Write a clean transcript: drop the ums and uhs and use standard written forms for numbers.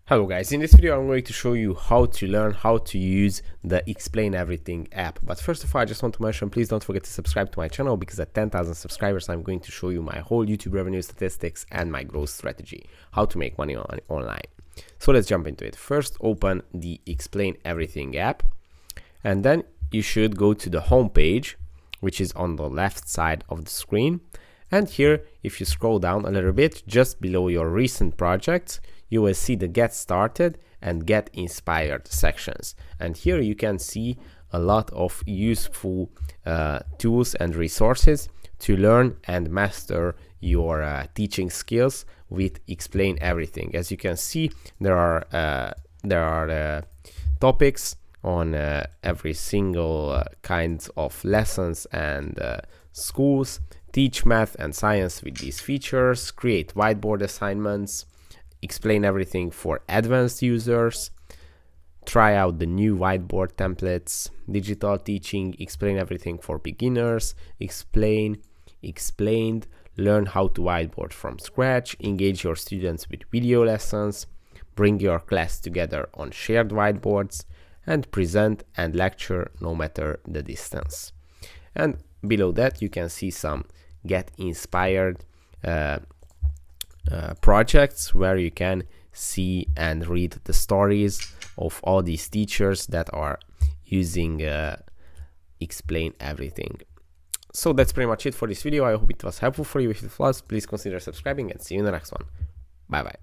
Hello guys, in this video I'm going to show you how to learn how to use the Explain Everything app. But first of all, I just want to mention, please don't forget to subscribe to my channel, because at 10,000 subscribers I'm going to show you my whole YouTube revenue statistics and my growth strategy, how to make money online. So let's jump into it. First, open the Explain Everything app, and then you should go to the home page, which is on the left side of the screen. And here, if you scroll down a little bit, just below your recent projects, you will see the Get Started and Get Inspired sections. And here you can see a lot of useful tools and resources to learn and master your teaching skills with Explain Everything. As you can see, there are topics on every single kind of lessons and schools. Teach math and science with these features, create whiteboard assignments, explain everything for advanced users, try out the new whiteboard templates, digital teaching, explain everything for beginners, explained, learn how to whiteboard from scratch, engage your students with video lessons, bring your class together on shared whiteboards, and present and lecture no matter the distance. And below that you can see some Get Inspired projects where you can see and read the stories of all these teachers that are using Explain Everything. So that's pretty much it for this video. I hope it was helpful for you. If it was, please consider subscribing, and see you in the next one. Bye bye.